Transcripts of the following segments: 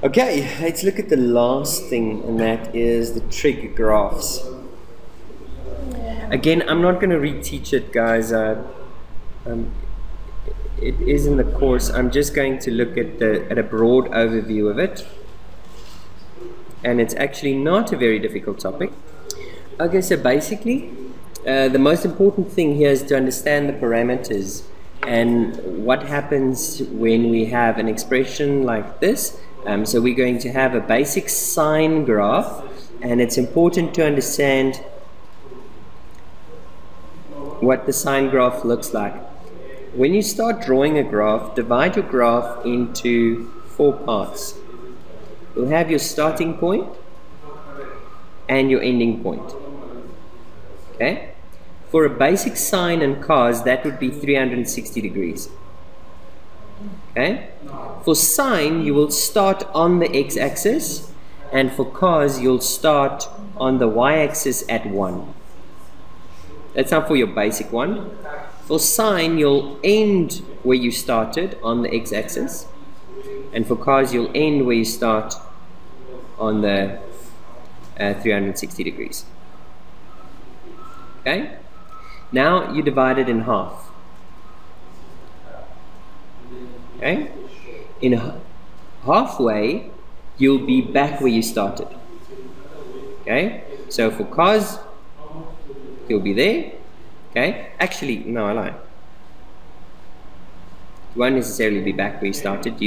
Okay, let's look at the last thing, and that is the trig graphs. Again, I'm not going to reteach it, guys. It is in the course. I'm just going to look at a broad overview of it, and it's actually not a very difficult topic. Okay, so basically, the most important thing here is to understand the parameters and what happens when we have an expression like this. So we're going to have a basic sine graph, and it's important to understand what the sine graph looks like. When you start drawing a graph, divide your graph into 4 parts. You'll have your starting point and your ending point. Okay? For a basic sine and cos, that would be 360 degrees. Okay? For sine, you will start on the x-axis, and for cos, you'll start on the y-axis at 1. That's not for your basic one. For sine, you'll end where you started on the x-axis, and for cos, you'll end where you start on the 360 degrees. Okay? Now you divide it in half. Okay? In halfway, you'll be back where you started. Okay? So for cos, you'll be there. Okay? Actually, no, I lied. You won't necessarily be back where you started.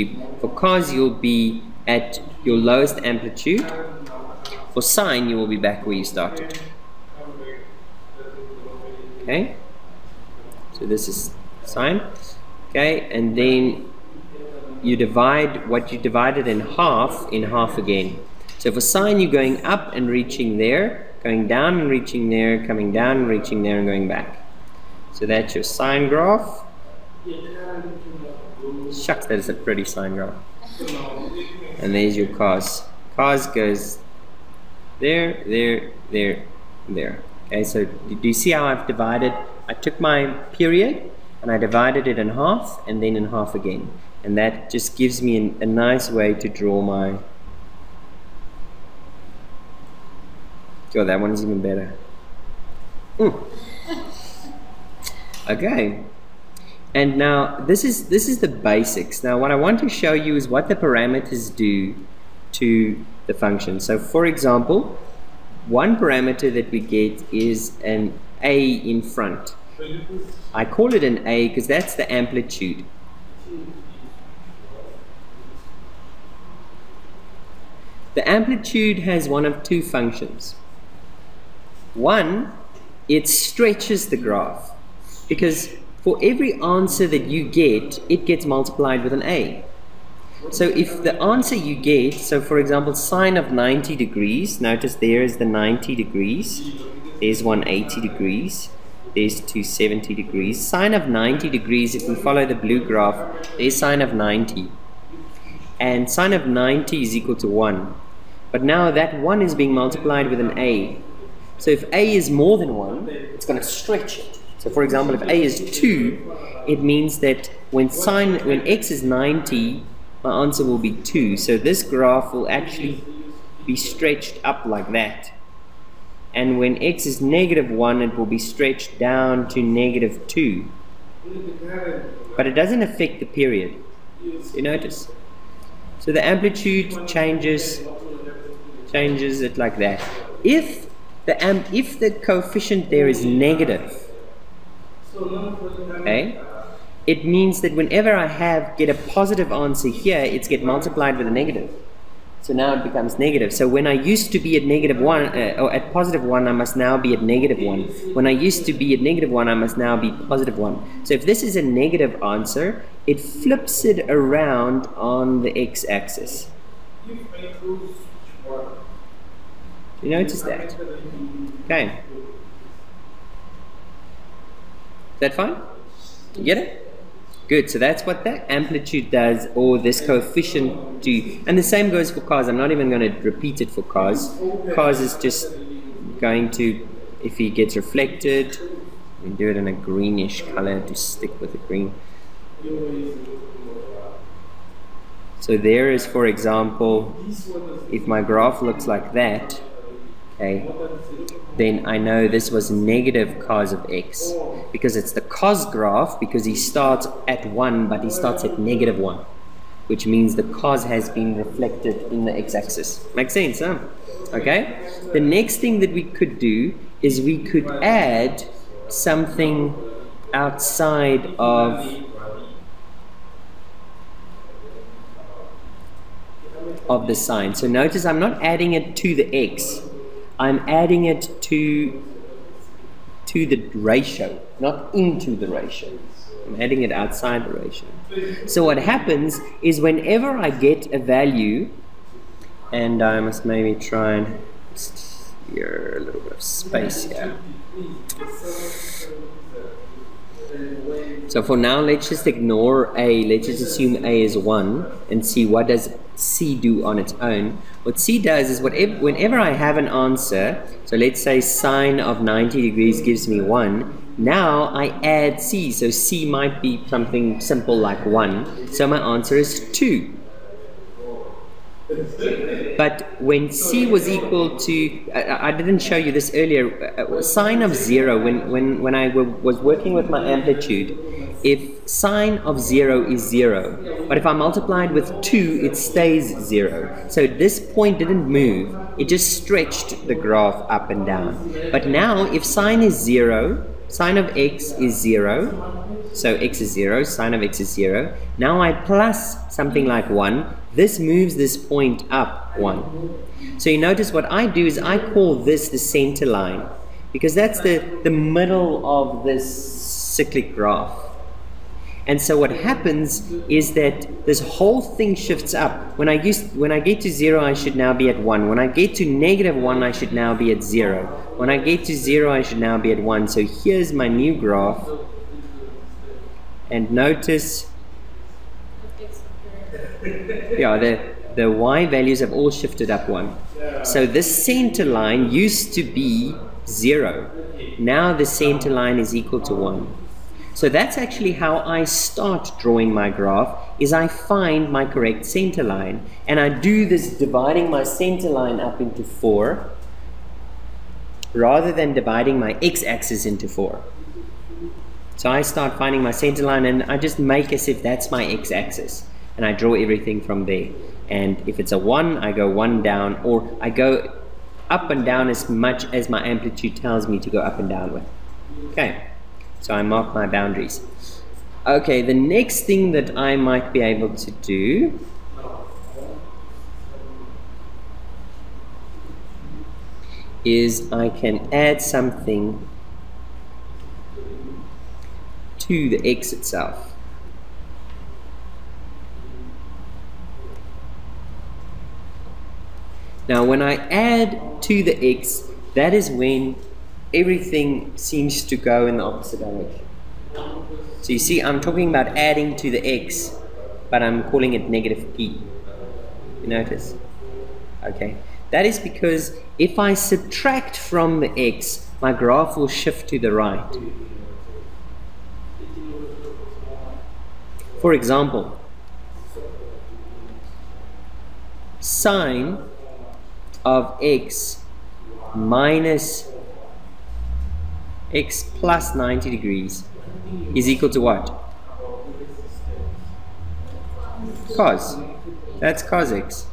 For cos, you'll be at your lowest amplitude. For sine, you will be back where you started. Okay? So this is sine. Okay? And then you divide what you divided in half again. So for sine, you're going up and reaching there, going down and reaching there, coming down and reaching there, and going back. So that's your sine graph. Shucks, that is a pretty sine graph. And there's your cos. Cos goes there, there, there, there. Okay, so do you see how I've divided? I took my period and I divided it in half and then in half again. And that just gives me a nice way to draw my... Oh, that one's even better. Okay. And now this is the basics. Now what I want to show you is what the parameters do to the function. So for example, one parameter that we get is an A in front. I call it an A because that's the amplitude. The amplitude has one of 2 functions. One, it stretches the graph, because for every answer that you get, it gets multiplied with an A. So if the answer you get, so for example, sine of 90 degrees, notice there is the 90 degrees, there's 180 degrees, there's 270 degrees. Sine of 90 degrees, if we follow the blue graph, there's sine of 90. And sine of 90 is equal to 1. But now that 1 is being multiplied with an A. So if A is more than 1, it's going to stretch it. So for example, if A is 2, it means that when x is 90, my answer will be 2. So this graph will actually be stretched up like that. And when x is -1, it will be stretched down to -2. But it doesn't affect the period. You notice? So the amplitude changes it like that. If the coefficient there is negative, okay, it means that whenever I get a positive answer here, it's get multiplied with a negative. So now it becomes negative. So when I used to be at -1 or at +1, I must now be at -1. When I used to be at -1, I must now be +1. So if this is a negative answer, it flips it around on the x-axis. You notice that? Okay. Is that fine? You get it? Good. So that's what the amplitude does, or this coefficient do. And the same goes for cos. I'm not even going to repeat it for cos. Cos is just going to, if he gets reflected, we do it in a greenish color to stick with the green. So there is, for example, if my graph looks like that, okay, then I know this was negative cos of x, because it's the cos graph, because he starts at 1 but he starts at negative 1, which means the cos has been reflected in the x-axis. Makes sense, huh? Okay, the next thing that we could do is we could add something outside of the sign. So notice I'm not adding it to the x, I'm adding it to the ratio, not into the ratio. I'm adding it outside the ratio. So what happens is whenever I get a value, and I must maybe try and clear a little bit of space here. So for now, let's just ignore A. Let's just assume A is 1 and see what does C do on its own. What C does is whenever I have an answer, so let's say sine of 90 degrees gives me 1, now I add C. So C might be something simple like 1. So my answer is 2. But when C was equal to, I didn't show you this earlier, sine of 0, when I was working with my amplitude, if sine of 0 is 0, but if I multiply it with 2, it stays 0. So this point didn't move, it just stretched the graph up and down. But now, if sine is 0, sine of x is 0, so x is 0, sine of x is 0. Now I plus something like 1, this moves this point up 1. So you notice what I do is I call this the center line, because that's the middle of this cyclic graph. And so what happens is that this whole thing shifts up. When I get to 0, I should now be at 1. When I get to negative 1, I should now be at 0. When I get to 0, I should now be at 1. So here's my new graph. And notice, yeah, the y values have all shifted up 1. So this center line used to be 0. Now the center line is equal to 1. So that's actually how I start drawing my graph, is I find my correct center line. And I do this dividing my center line up into 4, rather than dividing my x-axis into 4. So I start finding my center line and I just make as if that's my x-axis. And I draw everything from there. And if it's a 1, I go 1 down, or I go up and down as much as my amplitude tells me to go up and down with. Okay. So I mark my boundaries. Okay, the next thing that I might be able to do is I can add something to the x itself. Now when I add to the x, that is when everything seems to go in the opposite direction. So you see, I'm talking about adding to the x, but I'm calling it negative p. You notice? Okay. That is because if I subtract from the x, my graph will shift to the right. For example, sine of x minus x plus 90 degrees is equal to what? Cos. That's cos x.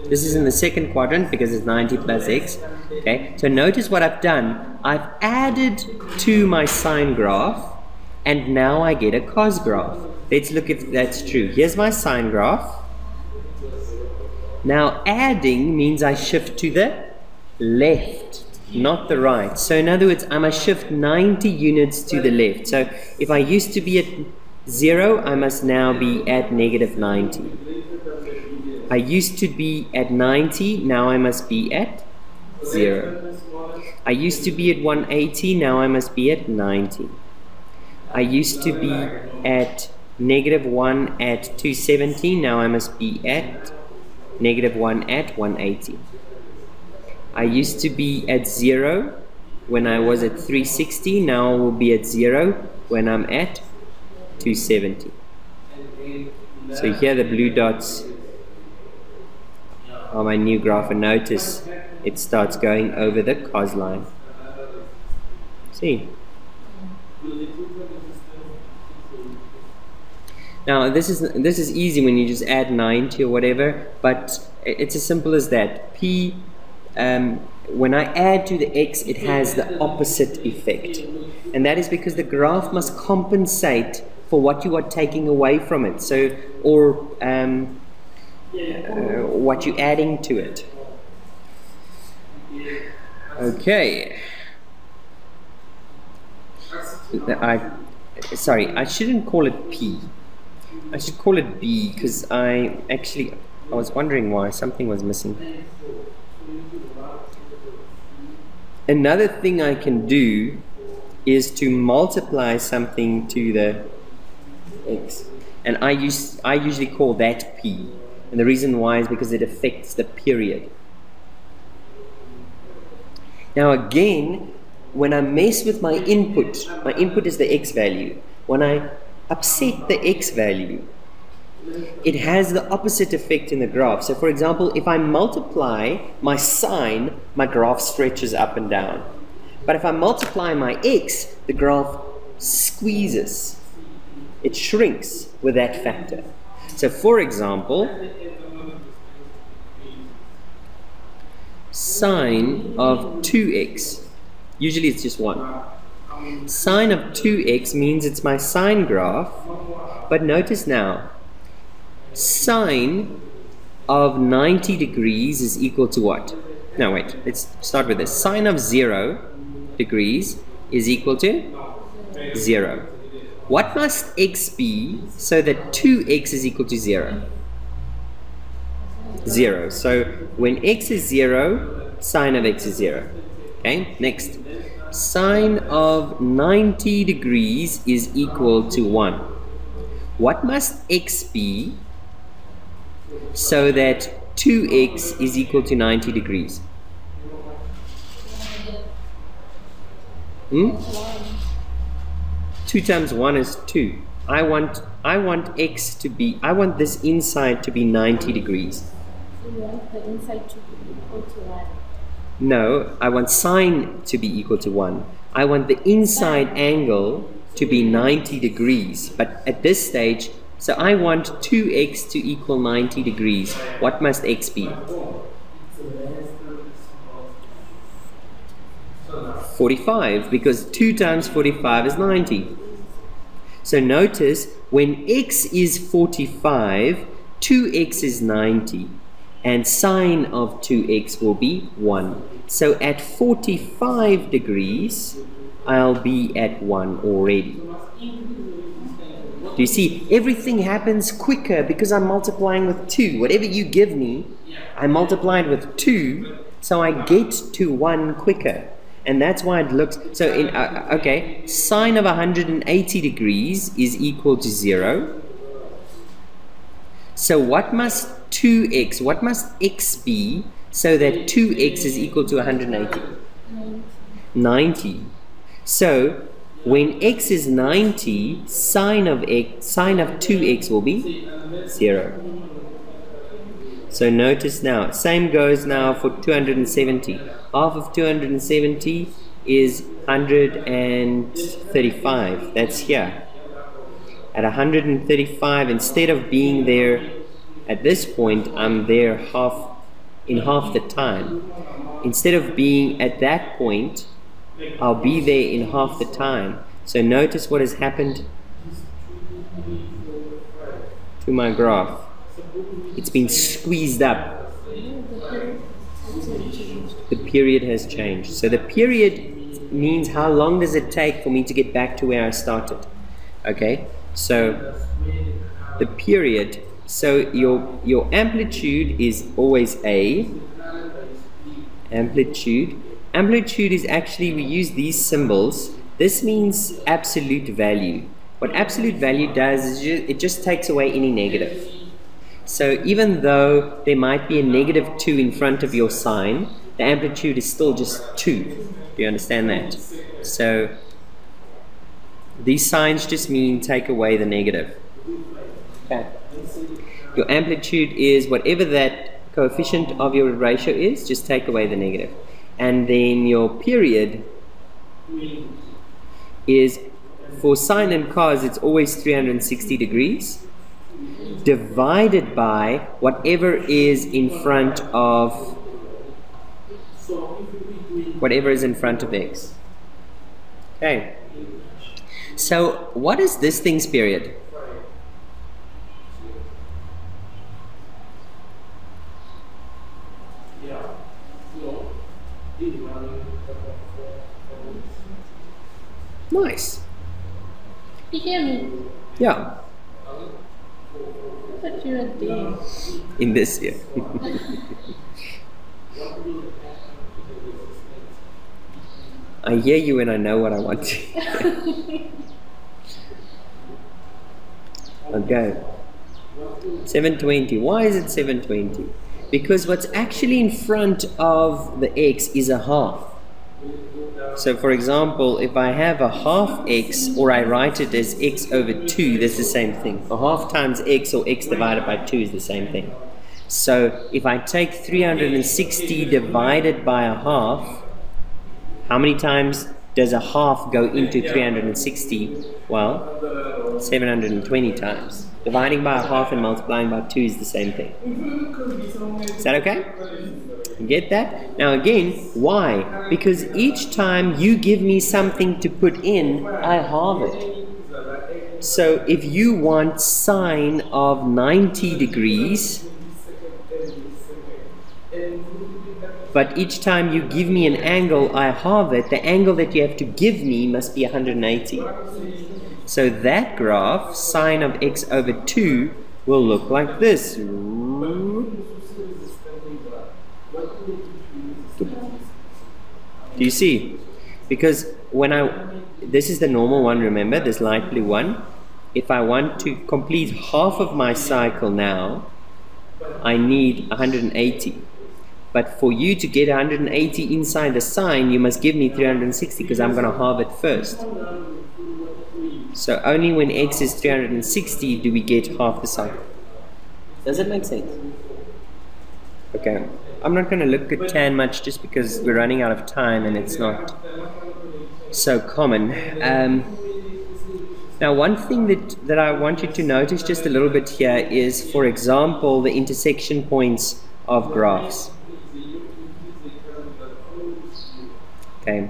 This is in the second quadrant because it's 90 plus x. Okay, so notice what I've done. I've added to my sine graph, and now I get a cos graph. Let's look if that's true. Here's my sine graph. Now adding means I shift to the left, not the right. So in other words, I must shift 90 units to the left. So if I used to be at 0, I must now be at negative 90. I used to be at 90, now I must be at 0. I used to be at 180, now I must be at 90. I used to be at negative 1 at 270, now I must be at negative 1 at 180. I used to be at 0 when I was at 360, now I will be at 0 when I'm at 270. So here the blue dots are my new graph, and notice it starts going over the cos line. See? Now this is easy when you just add 90 or whatever, but it's as simple as that. P, when I add to the x, it has the opposite effect, and that is because the graph must compensate for what you are taking away from it. So, or what you're adding to it. Okay. I shouldn't call it P. I should call it B, because I was wondering why something was missing. Another thing I can do is to multiply something to the x, and I usually call that P, and the reason why is because it affects the period. Now again, when I mess with my input is the x value. When I upset the x value, it has the opposite effect in the graph. So for example, if I multiply my sine, my graph stretches up and down. But if I multiply my x, the graph squeezes. It shrinks with that factor. So for example, sine of 2x, usually it's just 1. Sine of 2x means it's my sine graph, but notice now, sine of 90 degrees is equal to what? No, wait, let's start with this. Sine of 0 degrees is equal to 0. What must x be so that 2x is equal to 0? 0. So when x is 0, sine of x is 0. Okay, next. Sine of 90 degrees is equal to 1. What must x be so that 2x is equal to 90 degrees? 2 times 1 is 2. I want x to be, I want this inside to be 90 degrees. You want the inside to be equal to 1? No, I want sine to be equal to 1. I want the inside angle to be 90 degrees. But at this stage, so I want 2x to equal 90 degrees. What must x be? 45, because 2 times 45 is 90. So notice, when x is 45, 2x is 90. And sine of 2x will be 1. So at 45 degrees, I'll be at 1 already. Do you see? Everything happens quicker because I'm multiplying with 2. Whatever you give me, I multiplied with 2, so I get to 1 quicker. And that's why it looks... So, okay, sine of 180 degrees is equal to 0. So what must 2x, what must x be so that 2x is equal to 180? 90. So when x is 90, sine of 2x will be 0. So notice now, same goes now for 270. Half of 270 is 135. That's here. At 135, instead of being there at this point, I'm there in half the time. Instead of being at that point, I'll be there in half the time. So notice what has happened to my graph. It's been squeezed up. The period has changed. So the period means how long does it take for me to get back to where I started. Okay, so the period, so your amplitude is always A. Amplitude is actually, we use these symbols. This means absolute value. What absolute value does is it just takes away any negative. So even though there might be a negative 2 in front of your sign, the amplitude is still just 2. Do you understand that? So these signs just mean take away the negative. Okay. Your amplitude is whatever that coefficient of your ratio is, just take away the negative. And then your period is, for sine and cos, it's always 360 degrees, divided by whatever is in front of x. Okay. So what is this thing's period? Nice. You hear me? Yeah. I thought you were there. In this year. I hear you and I know what I want to hear. Okay. 720. Why is it 720? Because what's actually in front of the x is a half. So for example, if I have a half x, or I write it as x over 2, that's the same thing. A half times x, or x divided by 2, is the same thing. So if I take 360 divided by a half, how many times does a half go into 360? Well, 720 times. Dividing by a half and multiplying by 2 is the same thing. Is that okay? You get that? Now again, why? Because each time you give me something to put in, I halve it. So if you want sine of 90 degrees, but each time you give me an angle, I halve it, the angle that you have to give me must be 180. So that graph, sine of x over 2, will look like this. Do you see? Because when this is the normal one, remember, this light blue one. If I want to complete half of my cycle now, I need 180. But for you to get 180 inside the sine, you must give me 360, because I'm going to halve it first. So only when x is 360 do we get half the cycle. Does it make sense? Okay. I'm not going to look at tan much just because we're running out of time and it's not so common. Now one thing that I want you to notice just a little bit here is, for example, the intersection points of graphs. Okay.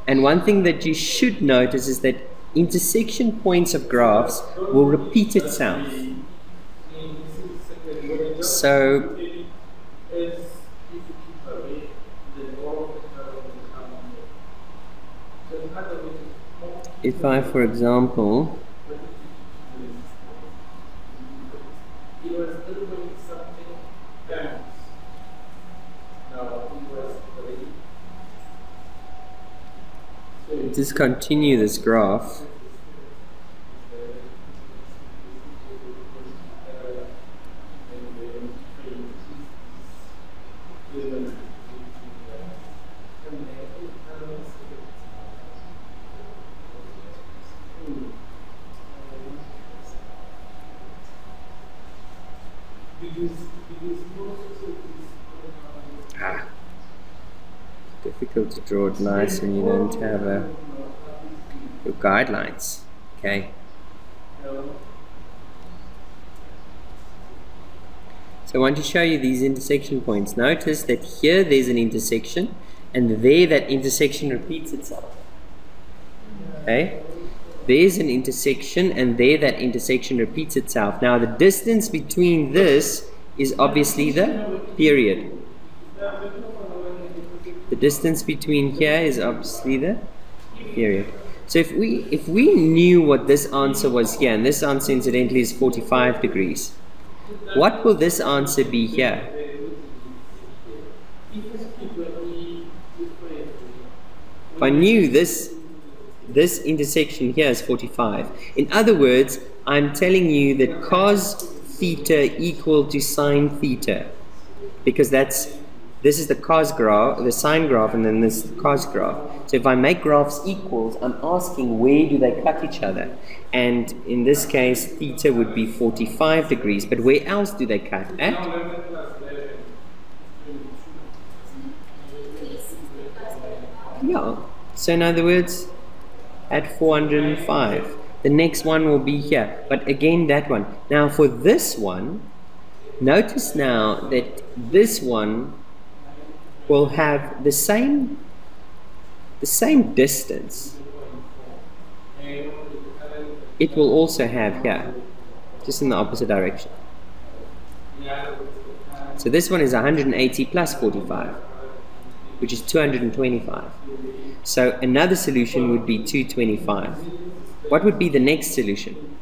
And one thing that you should notice is that intersection points of graphs will repeat itself. So if I, for example, discontinue this graph, difficult to draw it nice when you don't have your guidelines. Okay. So I want to show you these intersection points. Notice that here there's an intersection, and there that intersection repeats itself. Okay. There's an intersection, and there that intersection repeats itself. Now the distance between this is obviously the period. The distance between here is obviously the period. So if we knew what this answer was here, and this answer incidentally is 45 degrees, what will this answer be here? If I knew this intersection here is 45. In other words, I'm telling you that cos theta equal to sine theta, because that's this is the cos graph, the sine graph, and then this is the cos graph. So if I make graphs equals, I'm asking where do they cut each other? And in this case, theta would be 45 degrees, but where else do they cut? At? Yeah, so in other words, at 405. The next one will be here, but again that one. Now for this one, notice now that this one will have the same distance. It will also have here, just in the opposite direction. So this one is 180 plus 45, which is 225. So another solution would be 225. What would be the next solution?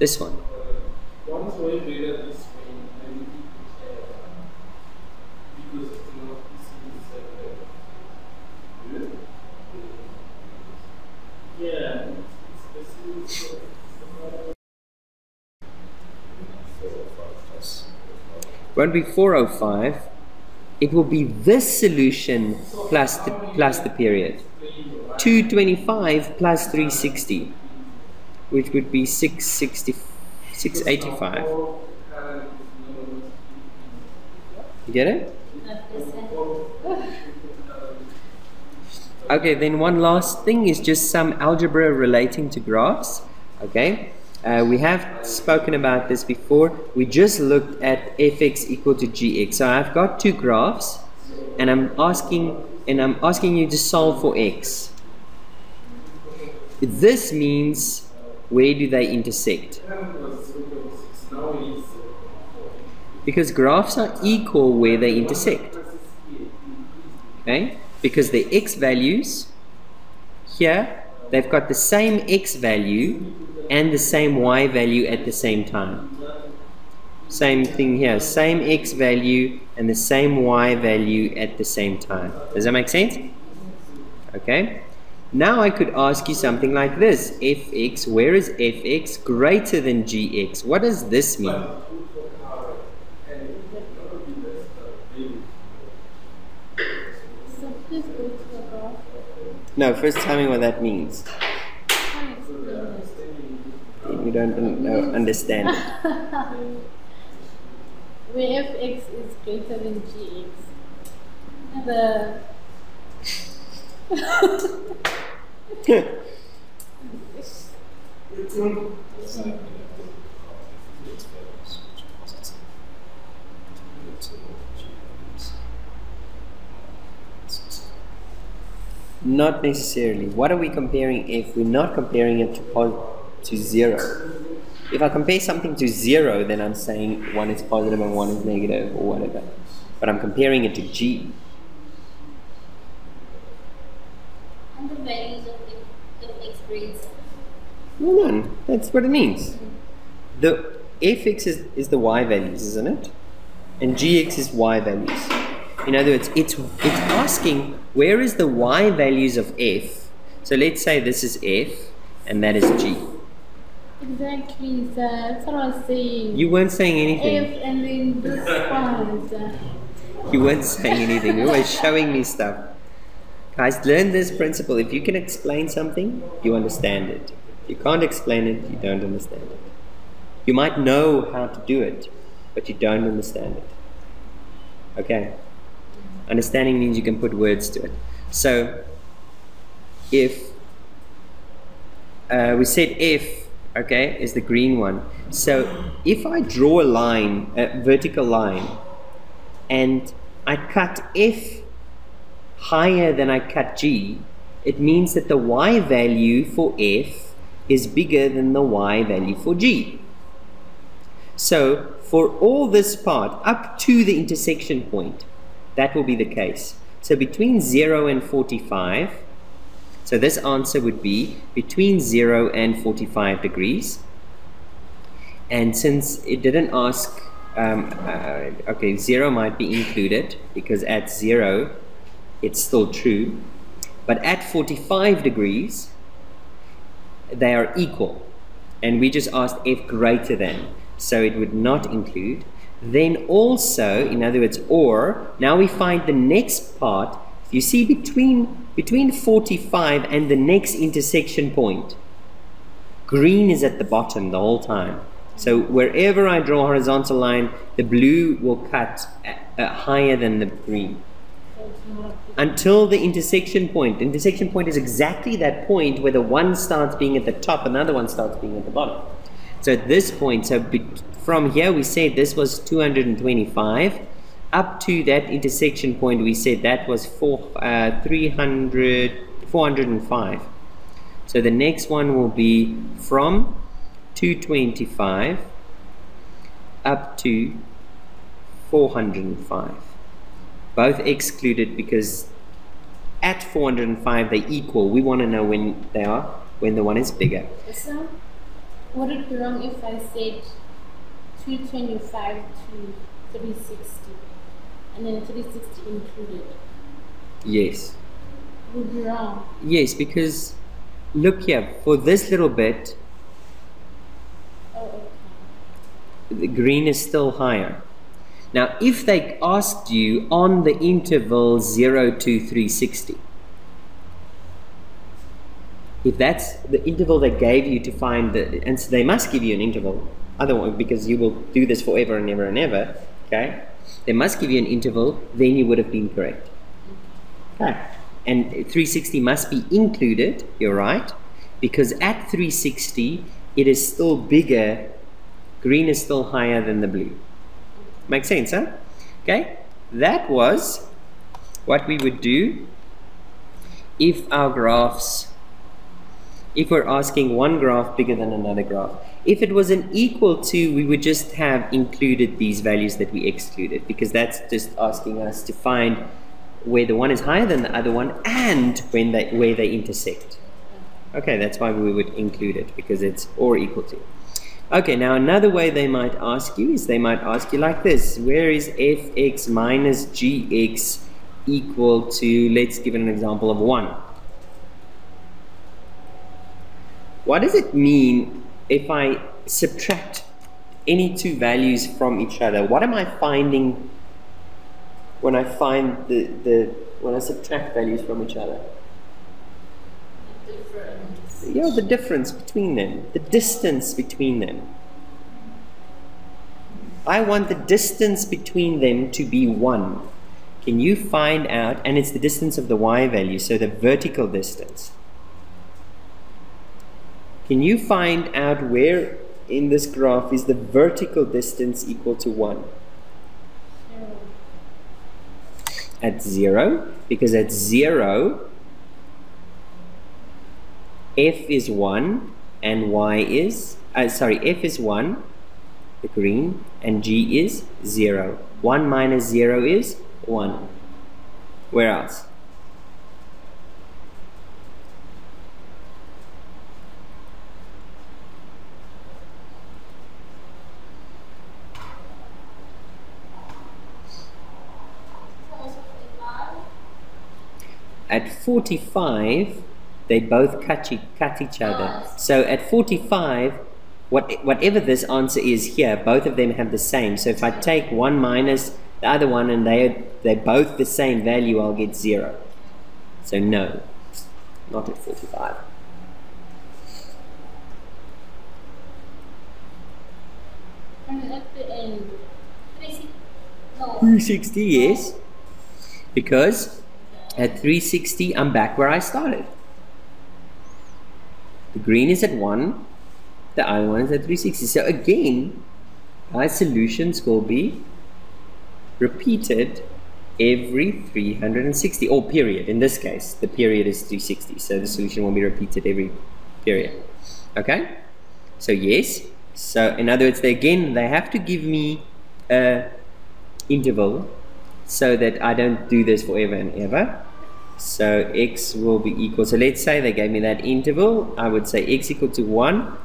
This one. It won't be 405. It will be this solution plus the period. 225 plus 360. Which would be 685. You get it? Okay, then one last thing is just some algebra relating to graphs. Okay, we have spoken about this before. We just looked at fx equal to gx. So I've got two graphs, and I'm asking you to solve for x. This means, where do they intersect? Because graphs are equal where they intersect. Okay? Because the x values here, they've got the same x value and the same y value at the same time. Same thing here, same x value and the same y value at the same time. Does that make sense? Okay? Now I could ask you something like this. Fx, where is fx greater than gx? What does this mean? No, first tell me what that means. You don't understand it. Where fx is greater than gx. Not necessarily. What are we comparing if we're not comparing it to 0? If I compare something to 0, then I'm saying one is positive and one is negative or whatever. But I'm comparing it to g. And the values of fx grades. Hold on, that's what it means. The fx is the y values, isn't it? And gx is y values. In other words, it's asking where is the y values of f. So let's say this is f and that is g. Exactly, sir. That's what I was saying. You weren't saying anything. F and then this one, sir. You weren't saying anything. You were showing me stuff. Guys, learn this principle. If you can explain something, you understand it. If you can't explain it, you don't understand it. You might know how to do it, but you don't understand it. Okay? Understanding means you can put words to it. So, if we said f, okay, is the green one. So, if I draw a line, a vertical line, and I cut f higher than I cut g, it means that the y value for f is bigger than the y value for g. So, for all this part, up to the intersection point, that will be the case. So between 0 and 45, so this answer would be between 0 and 45 degrees. And since it didn't ask, okay, 0 might be included because at 0, it's still true. But at 45 degrees, they are equal. And we just asked f greater than, so it would not include. then also, in other words, or, now we find the next part. You see between 45 and the next intersection point, green is at the bottom the whole time. So wherever I draw a horizontal line, the blue will cut higher than the green. Until the intersection point. Intersection point is exactly that point where the one starts being at the top, another one starts being at the bottom. So at this point, from here we said this was 225. Up to that intersection point, we said that was 405. So the next one will be from 225 up to 405. Both excluded because at 405 they equal. We want to know when they are, when the one is bigger. So, would it be wrong if I said 225 to 360? And then 360 included? Yes. Would be wrong. Yes, because look here, for this little bit, the green is still higher. Now, if they asked you on the interval 0 to 360, if that's the interval they gave you to find the, and so they must give you an interval, otherwise, because you will do this forever and ever and ever, okay? They must give you an interval, then you would have been correct. Okay. And 360 must be included, you're right, because at 360 it is still bigger, green is still higher than the blue. Makes sense, huh? Okay, that was what we would do if our graphs, if we're asking one graph bigger than another graph. If it was an equal to, we would just have included these values that we excluded, because that's just asking us to find where the one is higher than the other one and when where they intersect. Okay, that's why we would include it, because it's or equal to. Okay, now another way they might ask you is they might ask you like this: where is fx minus gx equal to, let's give it an example of 1. What does it mean if I subtract any two values from each other? What am I finding when I find when I subtract values from each other? Yeah, the difference between them, the distance between them. I want the distance between them to be 1. Can you find out, and it's the distance of the y value, so the vertical distance. Can you find out where in this graph is the vertical distance equal to 1? At 0, because at 0, f is 1 and y is, f is 1, the green, and g is 0. 1 minus 0 is 1. Where else? At 45, they both cut each other. So at 45, whatever this answer is here, both of them have the same. So if I take one minus the other one and they're both the same value, I'll get 0. So no, not at 45. And at the end, 360, yes. Because at 360, I'm back where I started. The green is at 1, the other one is at 360. So again, our solutions will be repeated every 360, or period. In this case, the period is 360. So the solution will be repeated every period. Okay? So yes. So in other words, they have to give me an interval so that I don't do this forever and ever. So x will be equal, so let's say they gave me that interval. I would say x equal to 1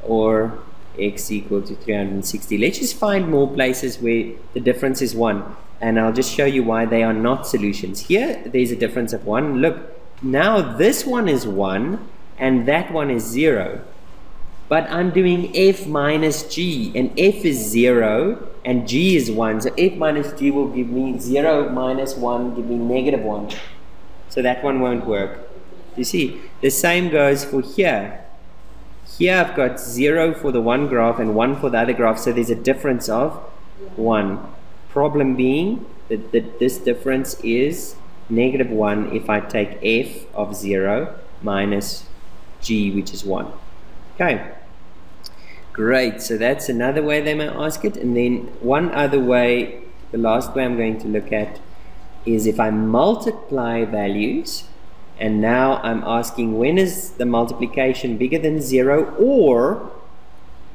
or x equal to 360. Let's just find more places where the difference is 1, and I'll just show you why they are not solutions. Here there's a difference of 1. Look, now this one is 1 and that one is 0. but I'm doing f minus g, and f is 0 and g is 1. So f minus g will give me 0 minus 1, give me negative 1. So that one won't work. You see, the same goes for here. Here I've got 0 for the one graph and 1 for the other graph, so there's a difference of 1. Problem being that this difference is negative 1 if I take f of 0 minus g, which is 1. Okay, great. So that's another way they may ask it. And then one other way, the last way I'm going to look at, is if I multiply values, and now I'm asking when is the multiplication bigger than 0, or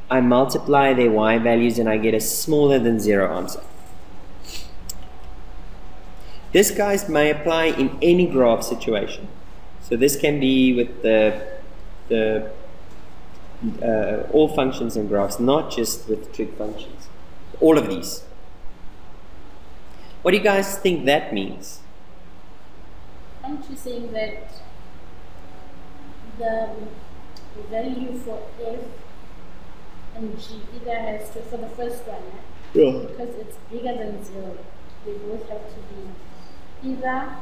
I multiply their y values and I get a smaller than 0 answer. This, guys, may apply in any graph situation. So this can be with the all functions and graphs, not just with trig functions. All of these. What do you guys think that means? Aren't you saying that the value for f and g either has to, for the first one, because it's bigger than 0, they both have to be either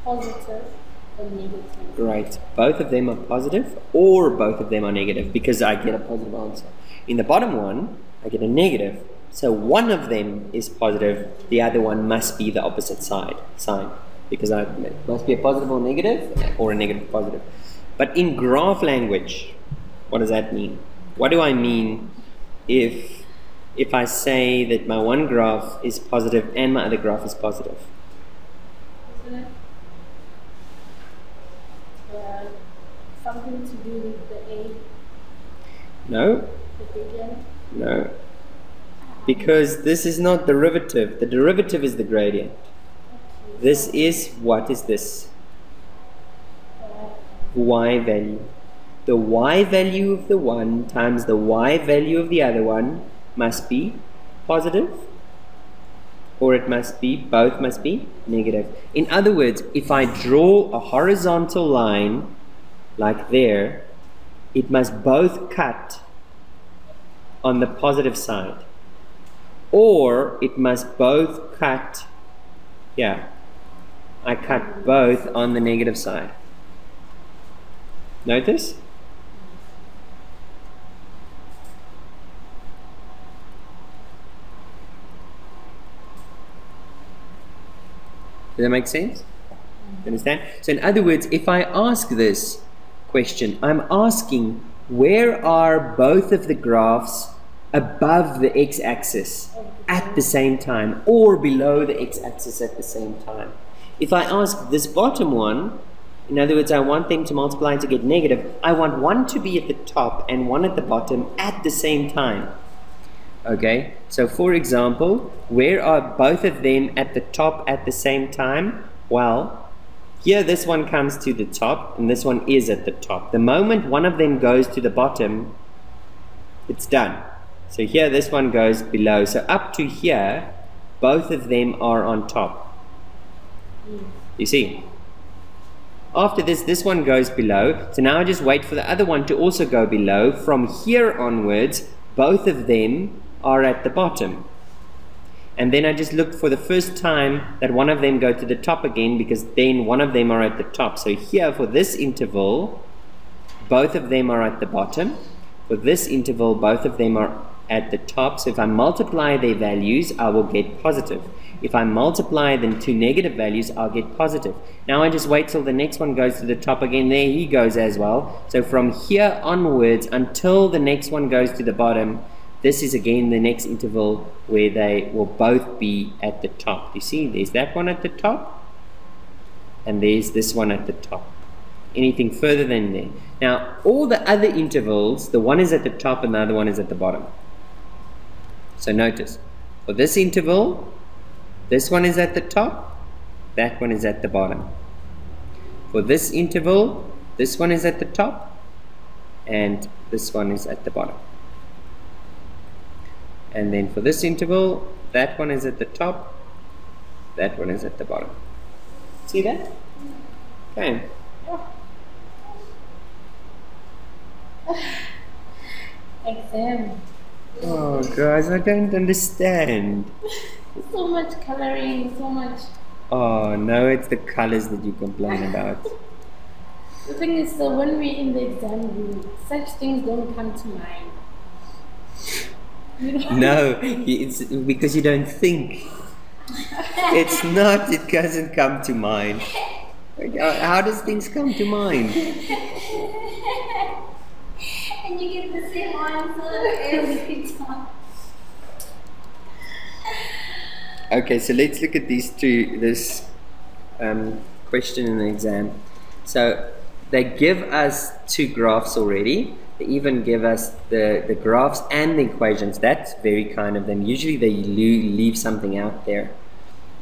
positive or negative? Right. Both of them are positive or both of them are negative, because I get a positive answer. In the bottom one, I get a negative. So one of them is positive, the other one must be the opposite sign, because it must be a positive or negative, or a negative positive. But in graph language, what does that mean? What do I mean if I say that my one graph is positive and my other graph is positive? Isn't it something to do with the A? No. The gradient? No. Because this is not derivative. The derivative is the gradient. Okay. This is, what is this? Y value. The y value of the one times the y value of the other one must be positive, or it must be, both must be negative. In other words, if I draw a horizontal line like there, it must both cut on the positive side, or it must both cut, yeah, I cut both on the negative side. Notice? Does that make sense? You understand? So in other words, if I ask this question, I'm asking where are both of the graphs above the x-axis at the same time, or below the x-axis at the same time. If I ask this bottom one, in other words, I want them to multiply to get negative, I want one to be at the top and one at the bottom at the same time. Okay, so for example, where are both of them at the top at the same time? Well, here this one comes to the top and this one is at the top. The moment one of them goes to the bottom, it's done. So here this one goes below. So up to here, both of them are on top. You see? After this, this one goes below. So now I just wait for the other one to also go below. From here onwards, both of them are at the bottom. And then I just look for the first time that one of them go to the top again, because then one of them are at the top. So here for this interval, both of them are at the bottom. For this interval, both of them are at the top. So if I multiply their values, I will get positive. If I multiply them to negative values, I'll get positive. Now I just wait till the next one goes to the top again. There he goes as well. So from here onwards until the next one goes to the bottom, this is again the next interval where they will both be at the top. You see, there's that one at the top, and there's this one at the top. Anything further than there. Now, all the other intervals, the one is at the top and the other one is at the bottom. So notice, for this interval, this one is at the top, that one is at the bottom. For this interval, this one is at the top, and this one is at the bottom. And then for this interval, that one is at the top, that one is at the bottom. See that? Okay. exam. Oh, guys, I don't understand. So much coloring, so much. Oh, no, it's the colors that you complain about. The thing is, so when we're in the exam room, such things don't come to mind. You know? No, it's because you don't think. It's not, it doesn't come to mind. How does things come to mind? And you get the same answer every time. Okay, so let's look at this question in the exam. So they give us two graphs already. They even give us the graphs and the equations. That's very kind of them. Usually they leave something out there.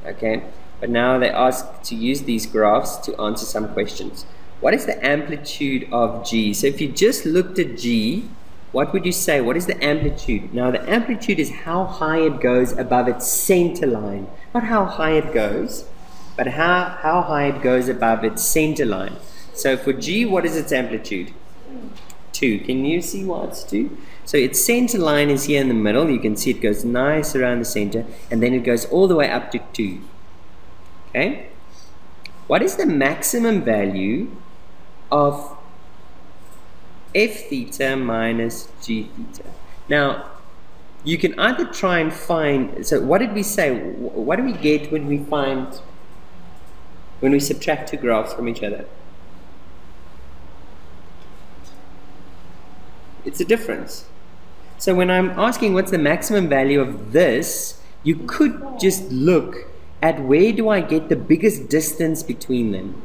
Okay, but now they ask to use these graphs to answer some questions. What is the amplitude of G? So if you just looked at G, what would you say? What is the amplitude? Now the amplitude is how high it goes above its center line. Not how high it goes, but how high it goes above its center line. So for G, what is its amplitude? 2. Can you see why it's 2? So its center line is here in the middle. You can see it goes nice around the center, and then it goes all the way up to 2. Okay? What is the maximum value of f theta minus g theta? Now, you can either try and find, so what did we say? What do we get when we subtract two graphs from each other? It's a difference. So when I'm asking what's the maximum value of this, you could just look at where do I get the biggest distance between them.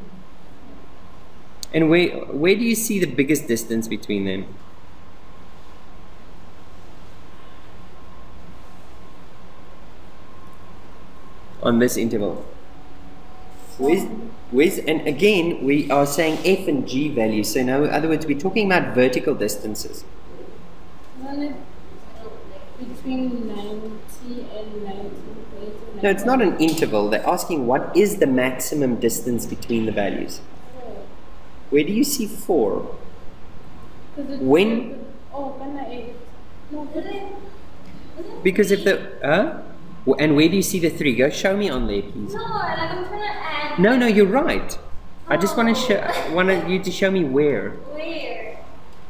And where do you see the biggest distance between them? On this interval. And again, we are saying f and g values. So in other words, we're talking about vertical distances. Isn't it between 90 and 90? No, it's not an interval. They're asking what is the maximum distance between the values. Where do you see 4? When? Oh, when I no, because if the and where do you see the 3? Go show me on there, please. No, like I'm trying to add. No, you're right. I just want you to show me where. Where?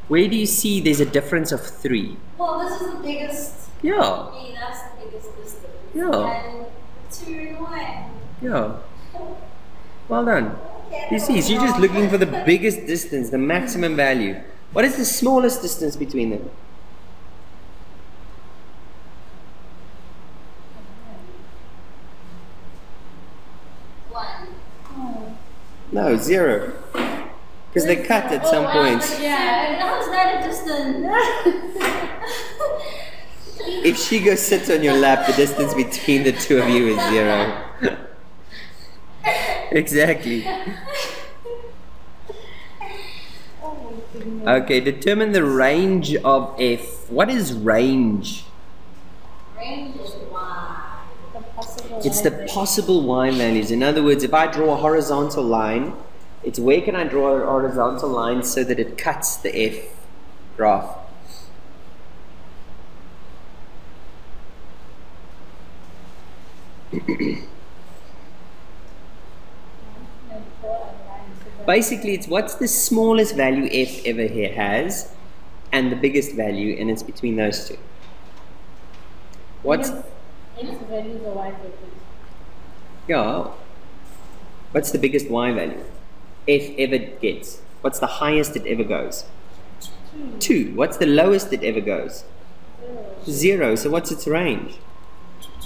Where do you see there's a difference of 3? Well, this is the biggest. Yeah. For me, that's the biggest distance. Yeah. And 2, 1. Yeah. Well done. Okay, You see, so you're just looking for the biggest distance, the maximum value. What is the smallest distance between them? No, 0. Because they cut at some point. Yeah, how's that a distance? If she goes sits on your lap, the distance between the two of you is 0. Exactly. Okay, determine the range of f. What is range? Range is y. It's the possible y values. In other words, if I draw a horizontal line, it's where can I draw a horizontal line so that it cuts the f graph. Basically, it's what's the smallest value f ever here has and the biggest value, and it's between those two. What's X value is a y value. Yeah. What's the biggest y value f ever gets? What's the highest it ever goes? 2. What's the lowest it ever goes? 0. So what's its range?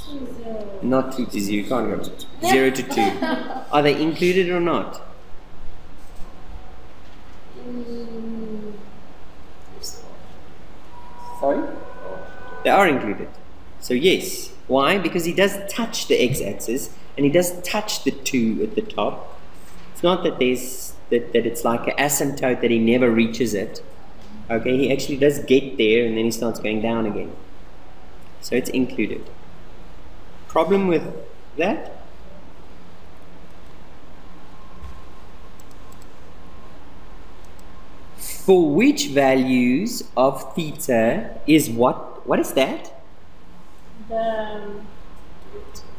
0. Not 2 to 0. You can't go 0 to 2. Are they included or not? Sorry? They are included. So yes. Why? Because he does touch the x-axis and he does touch the 2 at the top. It's not that that it's like an asymptote that he never reaches it. Okay, he actually does get there and then he starts going down again. So it's included. Problem with that? For which values of theta is what? What is that? The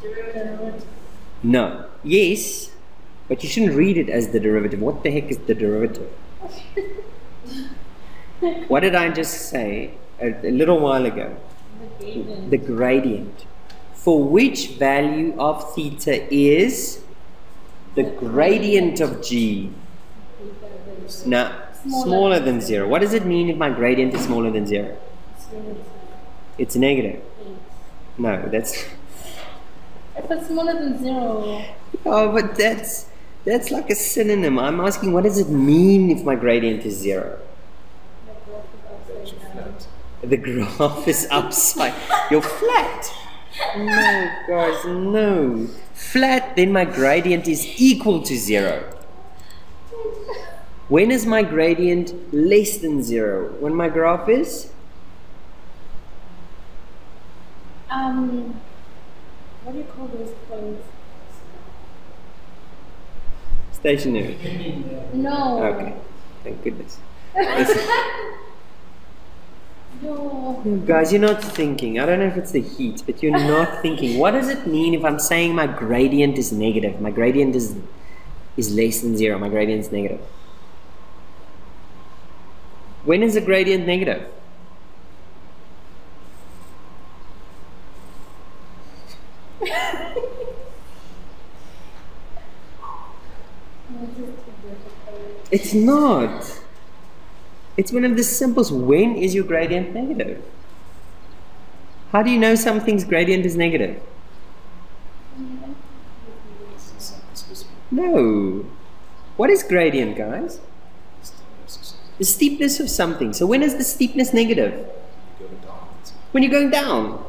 derivative. No. Yes, but you shouldn't read it as the derivative. What the heck is the derivative? What did I just say a little while ago? The gradient. The gradient. For which value of theta is the gradient of g? No, smaller than 0. What does it mean if my gradient is smaller than 0? It's negative. No, that's... If it's smaller than 0... Oh, but that's like a synonym. I'm asking, what does it mean if my gradient is 0? The graph is upside. You're flat. No, guys, no. Flat, then my gradient is equal to 0. When is my gradient less than 0? When my graph is? What do you call those points? Stationary. No. Okay, thank goodness. No. Guys, you're not thinking. I don't know if it's the heat, but you're not thinking. What does it mean if I'm saying my gradient is negative? My gradient is less than 0. My gradient is negative. When is the gradient negative? It's not. It's one of the simplest. When is your gradient negative? How do you know something's gradient is negative? No. What is gradient, guys? The steepness of something. So when is the steepness negative? When you're going down.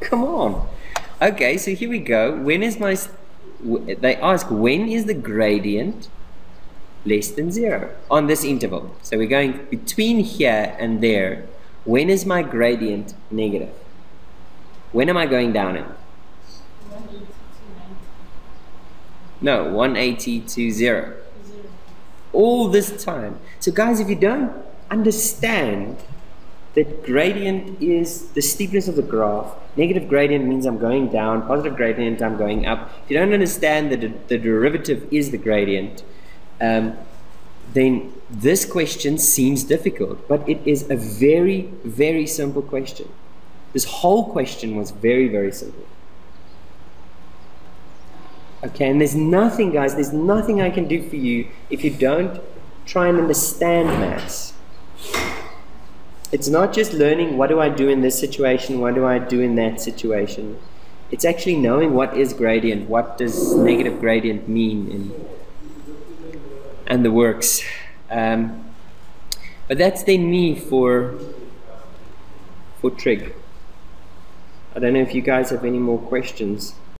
Come on. Okay, so here we go. When is my... They ask, when is the gradient less than 0 on this interval? So we're going between here and there. When is my gradient negative? When am I going down in? 180 to 90. No, 180 to 0. All this time. So guys, if you don't understand that gradient is the steepness of the graph, negative gradient means I'm going down, positive gradient I'm going up. If you don't understand that the derivative is the gradient, then this question seems difficult, but it is a very, very simple question. This whole question was very, very simple. Okay, and there's nothing, guys, there's nothing I can do for you if you don't try and understand maths. It's not just learning what do I do in this situation, what do I do in that situation. It's actually knowing what is gradient, what does negative gradient mean, and the works. But that's then me for trig. I don't know if you guys have any more questions.